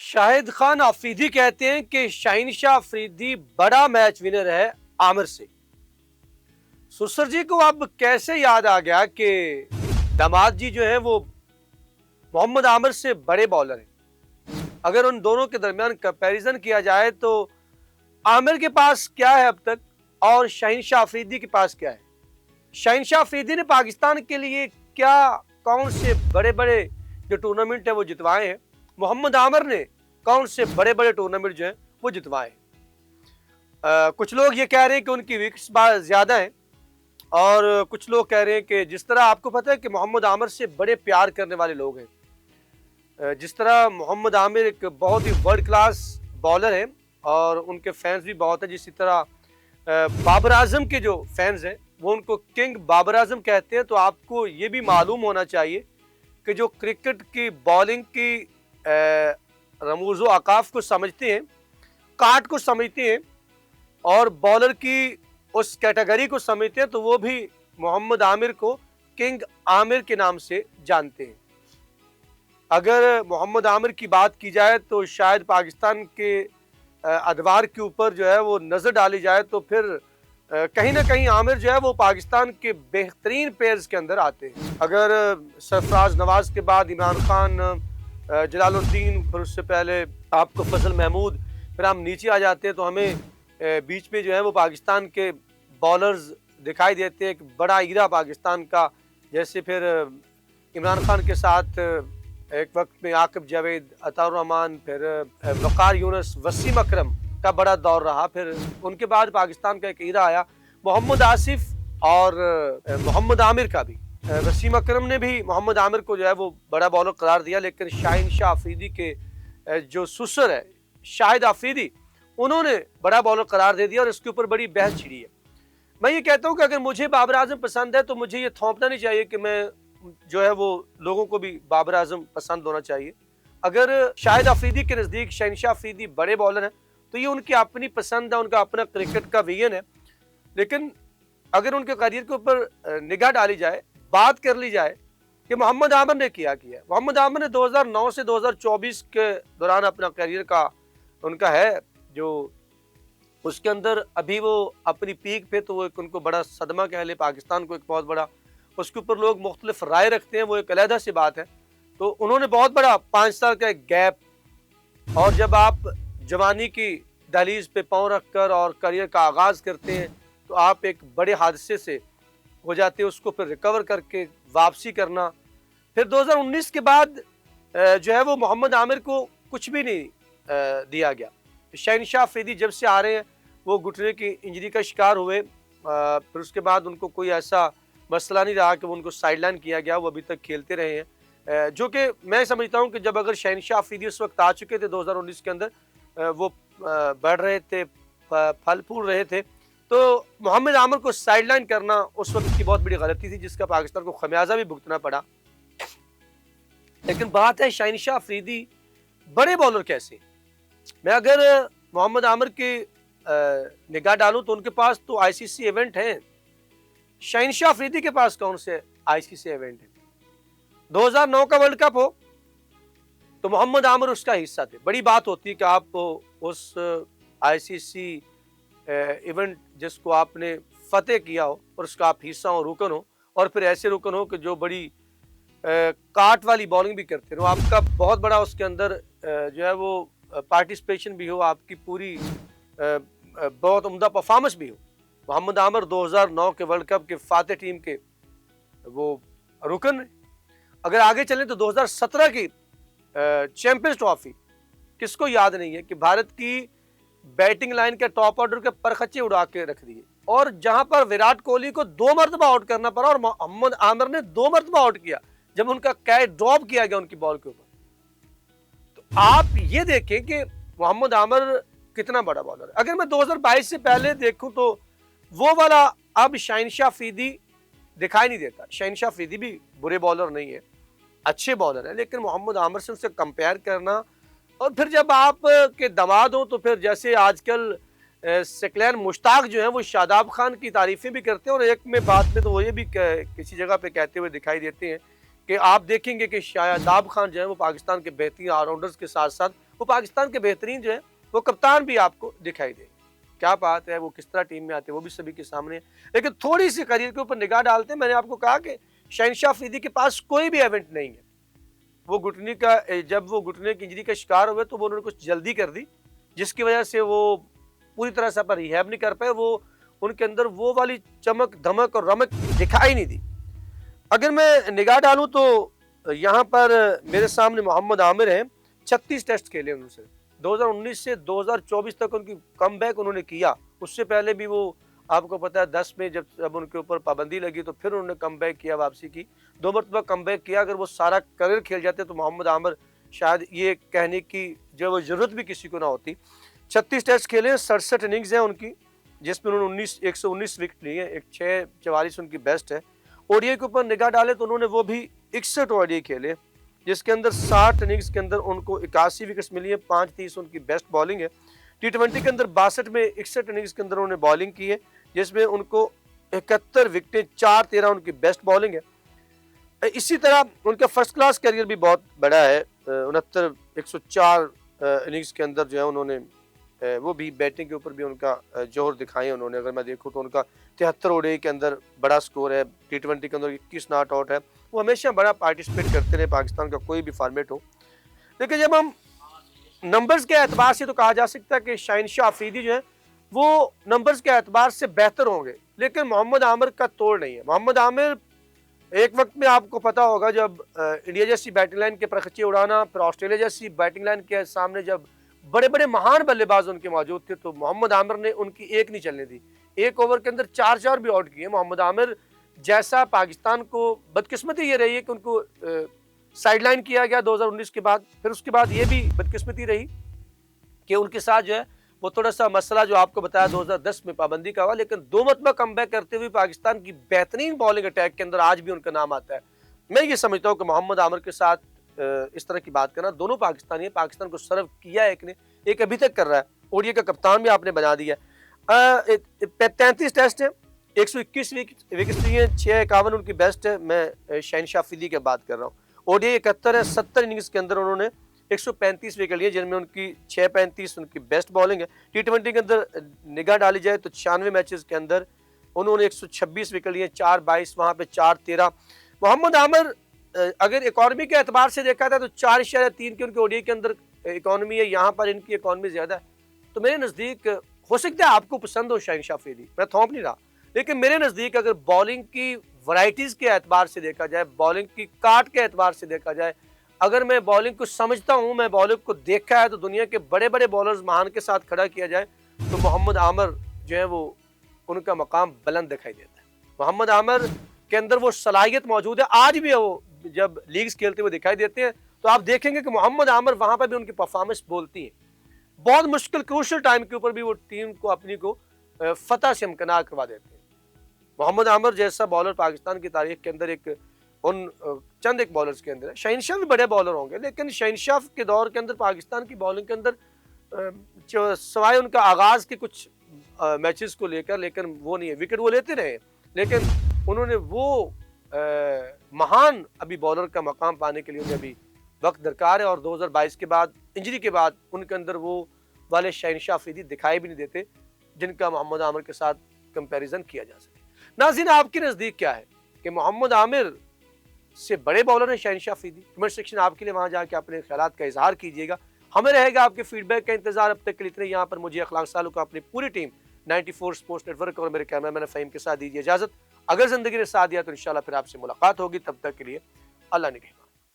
शाहिद खान आफरीदी कहते हैं कि शहनशाह अफरीदी बड़ा मैच विनर है आमिर से। सुसर जी को अब कैसे याद आ गया कि दामाद जी जो है वो मोहम्मद आमिर से बड़े बॉलर हैं। अगर उन दोनों के दरमियान कंपैरिजन किया जाए तो आमिर के पास क्या है अब तक और शहनशाह अफरीदी के पास क्या है। शहनशाह अफरीदी ने पाकिस्तान के लिए क्या कौन से बड़े बड़े जो टूर्नामेंट है वो जितवाए हैं, मोहम्मद आमिर ने कौन से बड़े बड़े टूर्नामेंट जो हैं वो जितवाए हैं। कुछ लोग ये कह रहे हैं कि उनकी विकेट्स ज्यादा हैं और कुछ लोग कह रहे हैं कि जिस तरह आपको पता है कि मोहम्मद आमिर से बड़े प्यार करने वाले लोग हैं, जिस तरह मोहम्मद आमिर एक बहुत ही वर्ल्ड क्लास बॉलर हैं और उनके फैंस भी बहुत हैं, जिस तरह बाबर आजम के जो फैंस हैं वो उनको किंग बाबर आजम कहते हैं। तो आपको ये भी मालूम होना चाहिए कि जो क्रिकेट की बॉलिंग की रमूज़ व अकाफ को समझते हैं, काट को समझते हैं और बॉलर की उस कैटेगरी को समझते हैं, तो वो भी मोहम्मद आमिर को किंग आमिर के नाम से जानते हैं। अगर मोहम्मद आमिर की बात की जाए तो शायद पाकिस्तान के अदवार के ऊपर जो है वो नज़र डाली जाए तो फिर कहीं ना कहीं आमिर जो है वो पाकिस्तान के बेहतरीन प्लेयर्स के अंदर आते हैं। अगर सरफराज नवाज के बाद इमरान खान, जलालुद्दीन, फिर उससे पहले आपको फजल महमूद, फिर हम नीचे आ जाते हैं तो हमें बीच में जो है वो पाकिस्तान के बॉलर्स दिखाई देते हैं। एक बड़ा ईरा पाकिस्तान का, जैसे फिर इमरान खान के साथ एक वक्त में आकिब जावेद, अताउर रहमान, फिर वकार यूनुस, वसीम अकरम का बड़ा दौर रहा। फिर उनके बाद पाकिस्तान का एक ईरा आया मोहम्मद आसिफ और मोहम्मद आमिर का भी। वसीम अकरम ने भी मोहम्मद आमिर को जो है वो बड़ा बॉलर करार दिया, लेकिन शहनशाह अफरीदी के जो सुसर है शाहिद अफरीदी, उन्होंने बड़ा बॉलर करार दे दिया और इसके ऊपर बड़ी बहस छिड़ी है। मैं ये कहता हूँ कि अगर मुझे बाबर आजम पसंद है तो मुझे ये थोपना नहीं चाहिए कि मैं जो है वो लोगों को भी बाबर आजम पसंद होना चाहिए। अगर शाहिद अफरीदी के नज़दीक शहनशाह अफरीदी बड़े बॉलर हैं तो ये उनकी अपनी पसंद है, उनका अपना क्रिकेट का विजन है। लेकिन अगर उनके करियर के ऊपर निगाह डाली जाए, बात कर ली जाए कि मोहम्मद आमिर ने क्या किया है। मोहम्मद आमिर ने 2009 से 2024 के दौरान अपना करियर का उनका है जो उसके अंदर अभी वो अपनी पीक पे, तो वो एक उनको बड़ा सदमा कह ले, पाकिस्तान को एक बहुत बड़ा, उसके ऊपर लोग मुख्तलिफ राय रखते हैं, वो एक अलहदा सी बात है। तो उन्होंने बहुत बड़ा 5 साल का एक गैप, और जब आप जवानी की दहलीज पे पाँव रख कर और करियर का आगाज़ करते हैं तो आप एक बड़े हादसे से हो जाते हैं, उसको फिर रिकवर करके वापसी करना। फिर 2019 के बाद जो है वो मोहम्मद आमिर को कुछ भी नहीं दिया गया। शहनशाह अफरीदी जब से आ रहे हैं वो घुटने की इंजरी का शिकार हुए, फिर उसके बाद उनको कोई ऐसा मसला नहीं रहा कि वो उनको साइडलाइन किया गया, वो अभी तक खेलते रहे हैं। जो कि मैं समझता हूँ कि जब अगर शहनशाह अफरीदी उस वक्त आ चुके थे 2019 के अंदर, वो बढ़ रहे थे, फल फूल रहे थे, तो मोहम्मद आमिर को साइडलाइन करना उस वक्त की बहुत बड़ी गलती थी, जिसका पाकिस्तान को खमियाजा भी भुगतना पड़ा। लेकिन बात है शहनशाह अफरीदी बड़े बॉलर कैसे। मैं अगर मोहम्मद आमिर की निगाह डालूं तो उनके पास तो आईसीसी इवेंट हैं, शहनशाह अफरीदी के पास कौन से आईसीसी इवेंट है। 2009 का वर्ल्ड कप हो तो मोहम्मद आमिर उसका हिस्सा थे। बड़ी बात होती है कि आप उस आईसीसी इवेंट जिसको आपने फतेह किया हो और उसका आप हिस्सा हो, रुकन हो, और फिर ऐसे रुकन हो कि जो बड़ी काट वाली बॉलिंग भी करते हो, आपका बहुत बड़ा उसके अंदर जो है वो पार्टिसिपेशन भी हो, आपकी पूरी बहुत उम्दा परफॉर्मेंस भी हो। मोहम्मद आमिर 2009 के वर्ल्ड कप के फातेह टीम के वो रुकन है। अगर आगे चलें तो 2017 की चैंपियंस ट्रॉफी किसको याद नहीं है कि भारत की बैटिंग लाइन के टॉप ऑर्डर के परखच्चे उड़ा के रख दिए, और जहां पर विराट कोहली को 2 मरतबा आउट करना पड़ा और मोहम्मद आमिर ने 2 मरतबा आउट किया जब उनका कैच ड्रॉप किया गया उनकी बॉल के ऊपर। तो आप ये देखें कि मोहम्मद आमिर कितना बड़ा बॉलर है। अगर मैं 2022 से पहले देखूं तो वो वाला अब शहनशाह अफरीदी दिखाई नहीं देता। शहनशाह अफरीदी भी बुरे बॉलर नहीं है, अच्छे बॉलर है, लेकिन मोहम्मद आमिर से उनसे कंपेयर करना, और फिर जब आप के दामाद हो तो फिर जैसे आजकल सकलैन मुश्ताक जो है वो शादाब खान की तारीफें भी करते हैं, और एक में बात में तो वो ये भी किसी जगह पे कहते हुए दिखाई देते हैं कि आप देखेंगे कि शादाब खान जो है वो पाकिस्तान के बेहतरीन ऑलराउंडर्स के साथ साथ वो पाकिस्तान के बेहतरीन जो है वो कप्तान भी आपको दिखाई देंगे। क्या बात है, वो किस तरह टीम में आते हैं वो भी सभी के सामने है। लेकिन थोड़ी सी करियर के ऊपर निगाह डालते हैं, मैंने आपको कहा कि शहनशाह अफरीदी के पास कोई भी इवेंट नहीं है। वो घुटने का जब वो घुटने की इंजरी का शिकार हुए तो वो उन्होंने कुछ जल्दी कर दी, जिसकी वजह से वो पूरी तरह से पर रिहैब नहीं कर पाए। वो उनके अंदर वो वाली चमक धमक और रमक दिखाई नहीं दी। अगर मैं निगाह डालूं तो यहाँ पर मेरे सामने मोहम्मद आमिर हैं, 36 टेस्ट खेले उनसे 2019 से 2024 तक उनकी कमबैक उन्होंने किया। उससे पहले भी वो आपको पता है 10 में जब उनके ऊपर पाबंदी लगी तो फिर उन्होंने कमबैक किया, वापसी की, 2 मरतबा कमबैक किया। अगर वो सारा करियर खेल जाते तो मोहम्मद आमिर शायद ये कहने की जो वो जरूरत भी किसी को ना होती। 36 टेस्ट खेले, 67 इनिंग्स हैं उनकी, जिसमें उन्होंने 119 विकेट लिए हैं, 644 उनकी बेस्ट है। ओडीआई के ऊपर निगाह डाले तो उन्होंने वो भी 61 ओडीआई खेले, जिसके अंदर 60 इनिंग्स के अंदर उनको 81 विकेट्स मिली है, 530 उनकी बेस्ट बॉलिंग है। टी20 के अंदर 62 में 61 इनिंग्स के अंदर उन्होंने बॉलिंग की है, जिसमें उनको 71 विकेटें, 413 उनकी बेस्ट बॉलिंग है। इसी तरह उनका फर्स्ट क्लास करियर भी बहुत बड़ा है, 104 इनिंग्स के अंदर जो है उन्होंने वो भी बैटिंग के ऊपर भी उनका जोर दिखाए उन्होंने। अगर मैं देखूँ तो उनका 73 ओडीआई के अंदर बड़ा स्कोर है, टी20 के अंदर 21 नॉट आउट है। वो हमेशा बड़ा पार्टिसिपेट करते रहे, पाकिस्तान का कोई भी फॉर्मेट हो। लेकिन जब हम नंबर्स के एतबार से तो कहा जा सकता है कि शहनशाह अफरीदी जो है वो नंबर्स के एतबार से बेहतर होंगे, लेकिन मोहम्मद आमिर का तोड़ नहीं है। मोहम्मद आमिर एक वक्त में आपको पता होगा जब इंडिया जैसी बैटिंग लाइन के प्रखचे उड़ाना, फिर ऑस्ट्रेलिया जैसी बैटिंग लाइन के सामने जब बड़े बड़े महान बल्लेबाज उनके मौजूद थे तो मोहम्मद आमिर ने उनकी एक नहीं चलने दी। एक ओवर के अंदर 4 भी आउट किए। मोहम्मद आमिर जैसा पाकिस्तान को बदकिस्मती ये रही है कि उनको साइडलाइन किया गया 2019 के बाद। फिर उसके बाद ये भी बदकिस्मती रही कि उनके साथ जो है वो थोड़ा सा मसला जो आपको बताया 2010 में पाबंदी का हुआ, लेकिन 2 मरतबा कमबैक करते हुए पाकिस्तान की बेहतरीन बॉलिंग अटैक के अंदर आज भी उनका नाम आता है। मैं ये समझता हूँ कि मोहम्मद आमिर के साथ इस तरह की बात करना, दोनों पाकिस्तानी है, पाकिस्तान को सर्व किया है एक ने, एक अभी तक कर रहा है, ओडीआई का कप्तान भी आपने बना दिया। 33 टेस्ट है, 121 विकेट लिए, 651 उनकी बेस्ट है। मैं शहनशाह अफरीदी की बात कर रहा हूँ। ओडीआई 71 है, 70 इनिंग्स के अंदर उन्होंने 135 विकेट लिए, जिनमें उनकी 635 उनकी बेस्ट बॉलिंग है। टी20 के अंदर निगाह डाली जाए तो 96 मैचेस के अंदर उन्होंने 126 विकेट लिए, 422, वहाँ पे 413। मोहम्मद आमिर अगर इकॉनमी के एतबार से देखा था तो 4.3 की उनके ओडीआई के अंदर इकॉनमी है, यहाँ पर इनकी इकॉनमी ज्यादा है। तो मेरे नज़दीक हो सकता है आपको पसंद हो शहनशाह अफरीदी, मैं थोप नहीं रहा, लेकिन मेरे नज़दीक अगर बॉलिंग की वैरायटीज के एतबार से देखा जाए, बॉलिंग की काट के एतबार से देखा जाए, अगर मैं बॉलिंग को समझता हूँ, मैं बॉलिंग को देखा है, तो दुनिया के बड़े बड़े बॉलर्स महान के साथ खड़ा किया जाए तो मोहम्मद आमिर जो है वो उनका मकाम बुलंद दिखाई देता है। मोहम्मद आमिर के अंदर वो सलाहियत मौजूद है, आज भी वो जब लीग्स खेलते हुए दिखाई देते हैं तो आप देखेंगे कि मोहम्मद आमिर वहां पर भी उनकी परफॉर्मेंस बोलती है। बहुत मुश्किल क्रूशल टाइम के ऊपर भी वो टीम को अपनी को फतह से इम्कनार करवा देते हैं। मोहम्मद आमिर जैसा बॉलर पाकिस्तान की तारीख के अंदर एक उन चंद एक बॉलर्स के अंदर है। शहनशाह भी बड़े बॉलर होंगे, लेकिन शहनशाह के दौर के अंदर पाकिस्तान की बॉलिंग के अंदर सवाए उनका आगाज के कुछ मैचेस को लेकर, लेकिन वो नहीं है, विकेट वो लेते रहे, लेकिन उन्होंने वो महान अभी बॉलर का मकाम पाने के लिए उन्हें अभी वक्त दरकार है। और 2022 के बाद, इंजरी के बाद, उनके अंदर वो वाले शहनशाह अफरीदी दिखाई भी नहीं देते जिनका मोहम्मद आमिर के साथ कंपैरिजन किया जा सके। नाज़रीन, आपके नज़दीक क्या है कि मोहम्मद आमिर से बड़े बॉलर हैं शहनशाह अफरीदी? कमेंट सेक्शन आपके लिए, वहाँ जाके अपने ख्यालात का इजहार कीजिएगा। हमें रहेगा आपके फीडबैक का इंतजार। अब तक के लिए इतने। यहाँ पर मुझे अखलाक सालू को अपनी पूरी टीम 94 स्पोर्ट्स नेटवर्क और मेरे कैमरामैन फ़हीम के साथ दीजिए इजाज़त। अगर ज़िंदगी ने साथ दिया तो इंशाल्लाह फिर आपसे मुलाकात होगी। तब तक के लिए अल्लाह निगहबान।